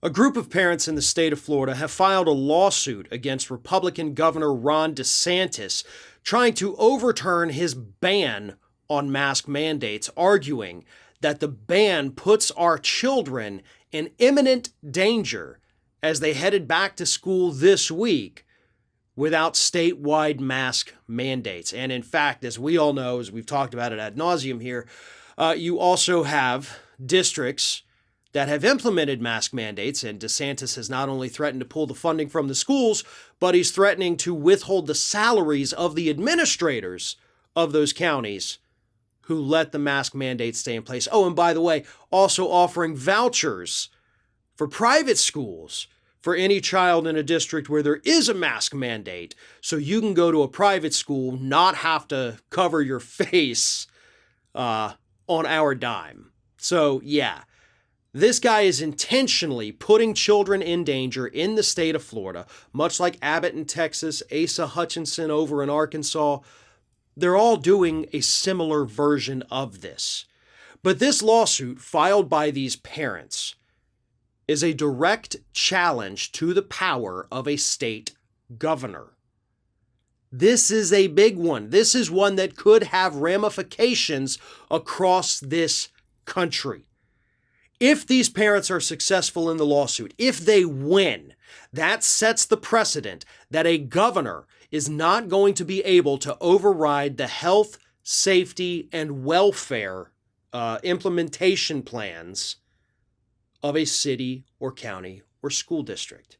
A group of parents in the state of Florida have filed a lawsuit against Republican Governor Ron DeSantis, trying to overturn his ban on mask mandates, arguing that the ban puts our children in imminent danger as they headed back to school this week without statewide mask mandates. And in fact, as we all know, as we've talked about it ad nauseum here, you also have districts that have implemented mask mandates, and DeSantis has not only threatened to pull the funding from the schools, but he's threatening to withhold the salaries of the administrators of those counties who let the mask mandate stay in place. Oh, and by the way, also offering vouchers for private schools for any child in a district where there is a mask mandate, so you can go to a private school, not have to cover your face on our dime. So yeah, this guy is intentionally putting children in danger in the state of Florida, much like Abbott in Texas, Asa Hutchinson over in Arkansas. They're all doing a similar version of this. But this lawsuit filed by these parents is a direct challenge to the power of a state governor. This is a big one. This is one that could have ramifications across this country. If these parents are successful in the lawsuit, if they win, that sets the precedent that a governor is not going to be able to override the health, safety, and welfare implementation plans of a city or county or school district.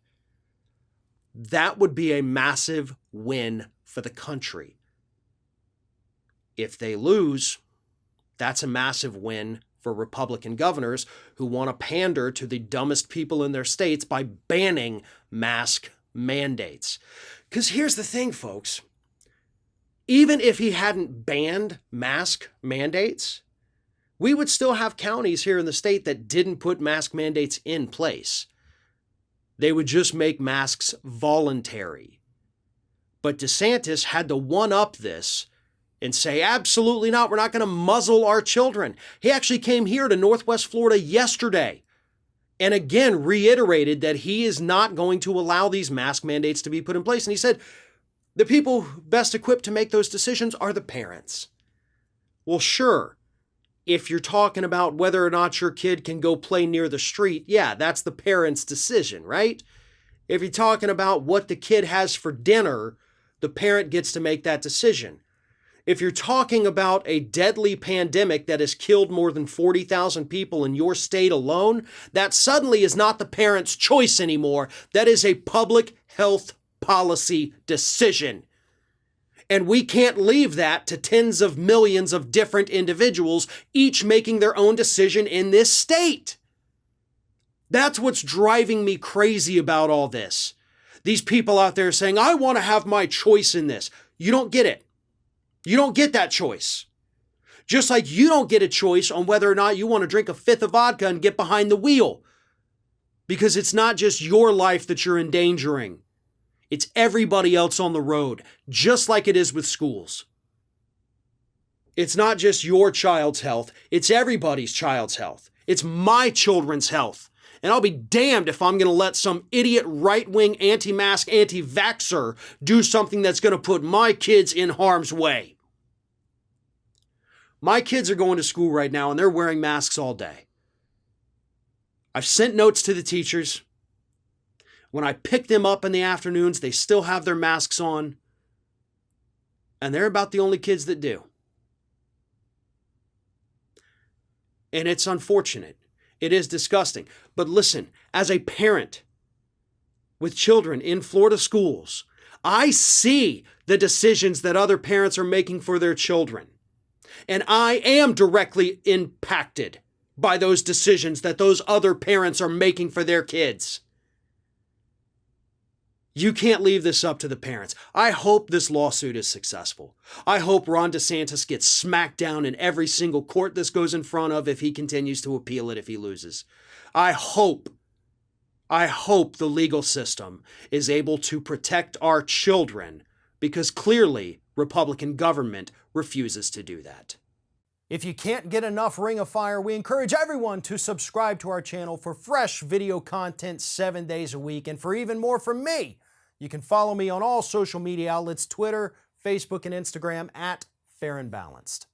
That would be a massive win for the country. If they lose, that's a massive win for Republican governors who want to pander to the dumbest people in their states by banning mask mandates. Because here's the thing, folks. Even if he hadn't banned mask mandates, we would still have counties here in the state that didn't put mask mandates in place. They would just make masks voluntary. But DeSantis had to one-up this and say, absolutely not, we're not going to muzzle our children. He actually came here to Northwest Florida yesterday and again reiterated that he is not going to allow these mask mandates to be put in place. And he said, the people best equipped to make those decisions are the parents. Well, sure, if you're talking about whether or not your kid can go play near the street, yeah, that's the parent's decision, right? If you're talking about what the kid has for dinner, the parent gets to make that decision. If you're talking about a deadly pandemic that has killed more than 40,000 people in your state alone, that suddenly is not the parent's choice anymore. That is a public health policy decision. And we can't leave that to tens of millions of different individuals, each making their own decision in this state. That's what's driving me crazy about all this. These people out there saying, I want to have my choice in this. You don't get it. You don't get that choice. Just like you don't get a choice on whether or not you want to drink a fifth of vodka and get behind the wheel. Because it's not just your life that you're endangering. It's everybody else on the road, just like it is with schools. It's not just your child's health, it's everybody's child's health. It's my children's health. And I'll be damned if I'm going to let some idiot right-wing anti-mask, anti-vaxxer do something that's going to put my kids in harm's way. My kids are going to school right now and they're wearing masks all day. I've sent notes to the teachers. When I pick them up in the afternoons, they still have their masks on. And they're about the only kids that do. And it's unfortunate. It is disgusting. But listen, as a parent with children in Florida schools, I see the decisions that other parents are making for their children. And I am directly impacted by those decisions that those other parents are making for their kids. You can't leave this up to the parents. I hope this lawsuit is successful. I hope Ron DeSantis gets smacked down in every single court this goes in front of if he continues to appeal it if he loses. I hope the legal system is able to protect our children because clearly Republican government refuses to do that. If you can't get enough Ring of Fire, we encourage everyone to subscribe to our channel for fresh video content 7 days a week. And for even more from me, you can follow me on all social media outlets, Twitter, Facebook, and Instagram at Fair and Balanced.